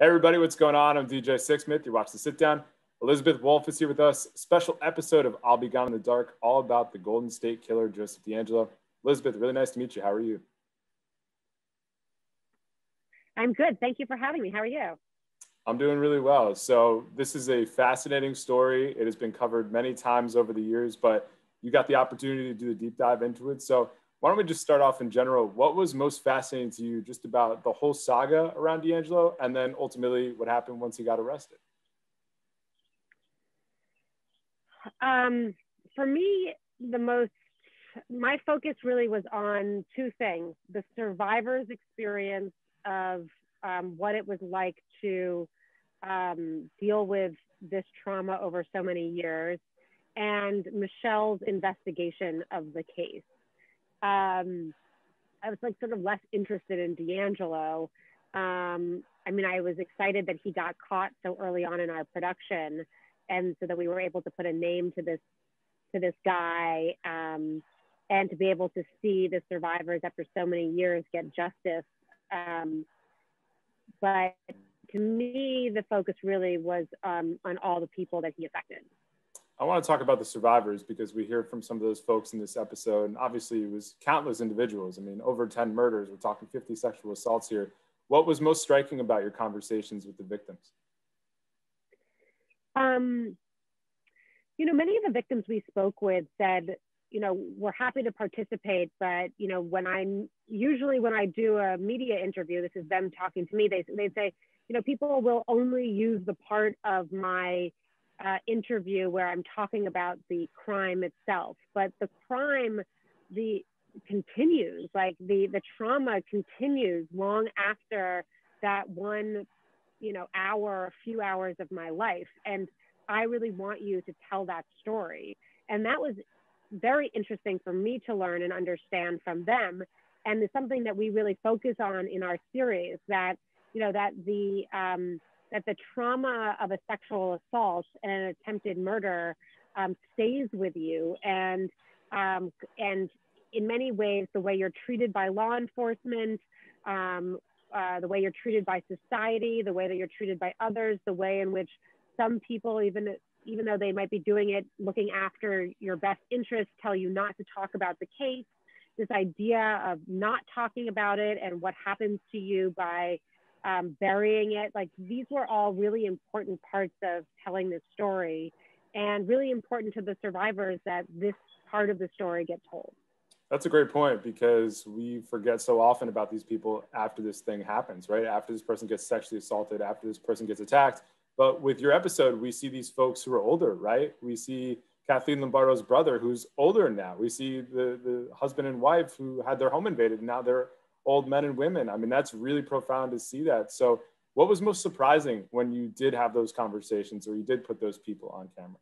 Hey everybody, what's going on? I'm DJ Sixsmith. You watch The Sit Down. Elizabeth Wolff is here with us. Special episode of I'll Be Gone in the Dark, all about the Golden State Killer, Joseph DeAngelo. Elizabeth, really nice to meet you. How are you? I'm good. Thank you for having me. How are you? I'm doing really well. So this is a fascinating story. It has been covered many times over the years, but you got the opportunity to do a deep dive into it. So why don't we just start off in general? What was most fascinating to you just about the whole saga around DeAngelo, and then ultimately what happened once he got arrested? For me, my focus really was on two things: the survivor's experience of what it was like to deal with this trauma over so many years, and Michelle's investigation of the case. I was like sort of less interested in DeAngelo. I was excited that he got caught so early on in our production, and so that we were able to put a name to this guy, and to be able to see the survivors after so many years get justice. But to me, the focus really was on all the people that he affected. I want to talk about the survivors because we hear from some of those folks in this episode. And obviously, it was countless individuals. I mean, over 10 murders. We're talking 50 sexual assaults here. What was most striking about your conversations with the victims? Many of the victims we spoke with said, we're happy to participate, but, when I do a media interview, this is them talking to me, they'd say, people will only use the part of my interview where I'm talking about the crime itself, but the crime, continues, like the trauma continues long after that one, hour, a few hours of my life. And I really want you to tell that story. And that was very interesting for me to learn and understand from them. And it's something that we really focus on in our series, that, that the trauma of a sexual assault and an attempted murder stays with you. And in many ways, the way you're treated by law enforcement, the way you're treated by society, the way that you're treated by others, the way in which some people, even though they might be doing it looking after your best interests, tell you not to talk about the case. This idea of not talking about it and what happens to you by burying it. Like, these were all really important parts of telling this story, and really important to the survivors that this part of the story gets told. That's a great point, because we forget so often about these people after this thing happens, right? After this person gets sexually assaulted, after this person gets attacked. But with your episode, we see these folks who are older, right? We see Kathleen Lombardo's brother, who's older now. We see the husband and wife who had their home invaded, and now they're old men and women. I mean, that's really profound to see that. So what was most surprising when you did have those conversations, or you did put those people on camera?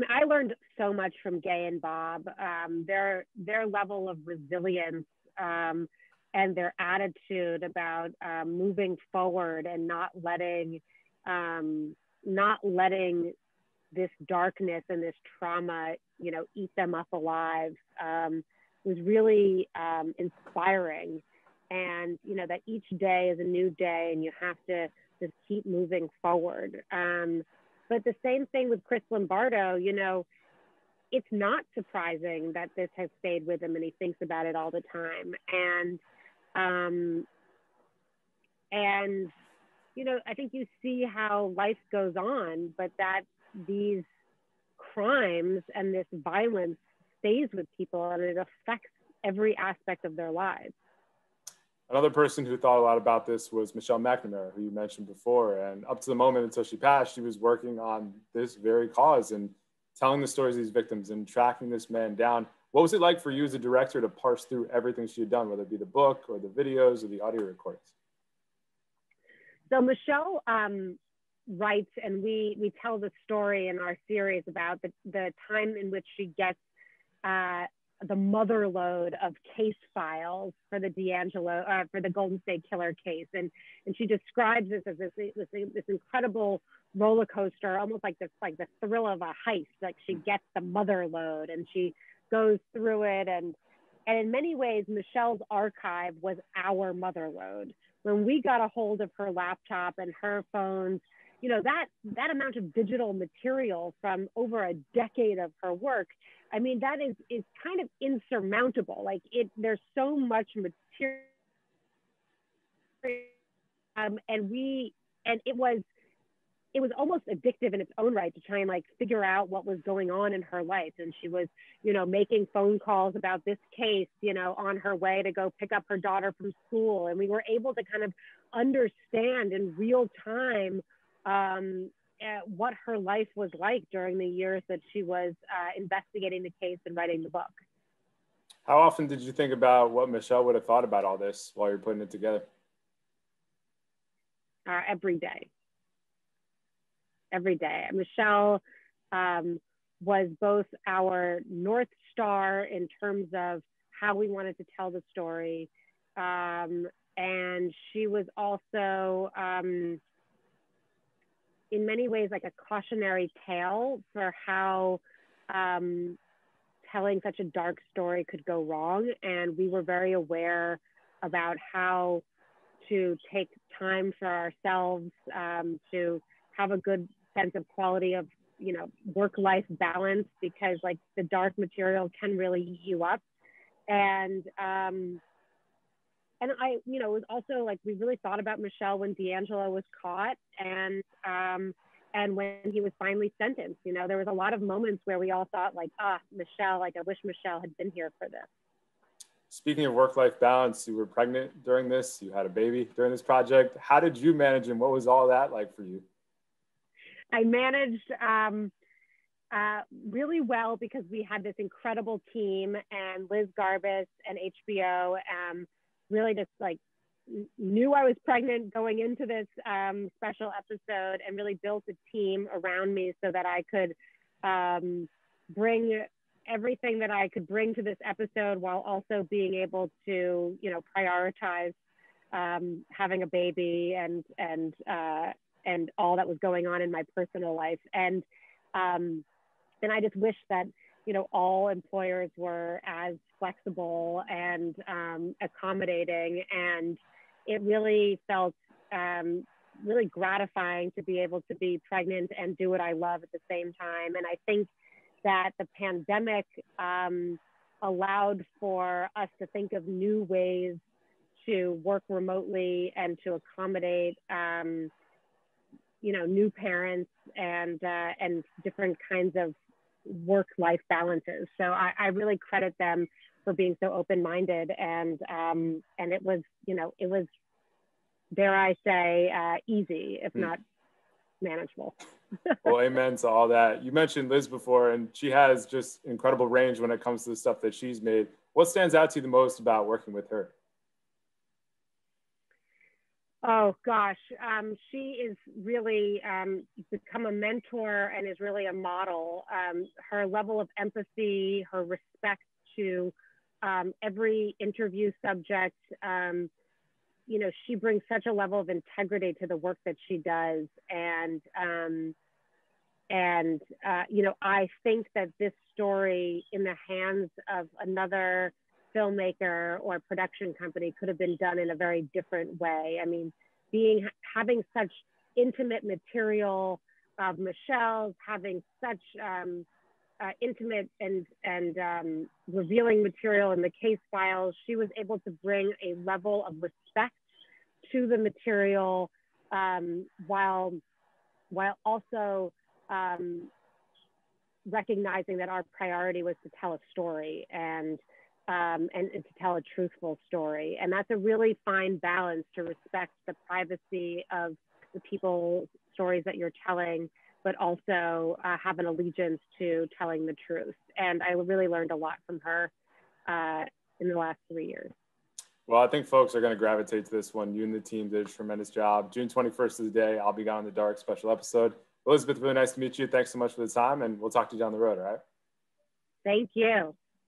I learned so much from Gay and Bob. Their level of resilience, and their attitude about moving forward and not letting this darkness and this trauma, eat them up alive, was really inspiring. And, that each day is a new day, and you have to just keep moving forward. But the same thing with Chris Lombardo, it's not surprising that this has stayed with him, and he thinks about it all the time. And I think you see how life goes on, but that these crimes and this violence stays with people, and it affects every aspect of their lives. Another person who thought a lot about this was Michelle McNamara, who you mentioned before. And up to the moment until she passed, she was working on this very cause and telling the stories of these victims and tracking this man down. What was it like for you as a director to parse through everything she had done, whether it be the book or the videos or the audio recordings? So Michelle writes, and we tell the story in our series about the time in which she gets the mother load of case files for the DeAngelo, for the Golden State Killer case. And she describes this as this incredible roller coaster, almost like the thrill of a heist. Like, she gets the mother load and she goes through it, and And in many ways, Michelle's archive was our motherlode. When we got a hold of her laptop and her phones, that amount of digital material from over a decade of her work, I mean, that is kind of insurmountable. Like there's so much material, and it was almost addictive in its own right to try and like figure out what was going on in her life. And she was, making phone calls about this case, on her way to go pick up her daughter from school. And we were able to kind of understand in real time what her life was like during the years that she was investigating the case and writing the book. How often did you think about what Michelle would have thought about all this while you're putting it together? Every day. Every day. Michelle was both our North Star in terms of how we wanted to tell the story. And she was also, in many ways, like a cautionary tale for how telling such a dark story could go wrong. And we were very aware about how to take time for ourselves, to have a good sense of quality of, work-life balance, because like the dark material can really eat you up. And I, it was also like, we really thought about Michelle when DeAngelo was caught and when he was finally sentenced. There was a lot of moments where we all thought like, Michelle, like I wish Michelle had been here for this. Speaking of work-life balance, you were pregnant during this, you had a baby during this project. How did you manage, and what was all that like for you? I managed really well because we had this incredible team, and Liz Garbus and HBO really just like knew I was pregnant going into this special episode, and really built a team around me so that I could bring everything that I could bring to this episode while also being able to, prioritize having a baby and all that was going on in my personal life. And I just wish that, all employers were as flexible and accommodating. And it really felt really gratifying to be able to be pregnant and do what I love at the same time. And I think that the pandemic allowed for us to think of new ways to work remotely and to accommodate new parents and different kinds of work-life balances. So I really credit them for being so open-minded, and it was, it was, dare I say, easy, if not manageable. Well, amen to all that. You mentioned Liz before, and she has just incredible range when it comes to the stuff that she's made. What stands out to you the most about working with her? Oh gosh, she is really become a mentor and is really a model. Her level of empathy, her respect to every interview subject, she brings such a level of integrity to the work that she does. And I think that this story in the hands of another filmmaker or production company could have been done in a very different way. I mean, having such intimate material of Michelle's, having such intimate and revealing material in the case files, she was able to bring a level of respect to the material while also recognizing that our priority was to tell a story and to tell a truthful story. And that's a really fine balance, to respect the privacy of the people's stories that you're telling, but also have an allegiance to telling the truth. And I really learned a lot from her in the last 3 years. Well, I think folks are going to gravitate to this one. You and the team did a tremendous job. June 21st is the day. I'll be Gone in the Dark special episode. Elizabeth, really nice to meet you. Thanks so much for the time, and we'll talk to you down the road, all right? Thank you.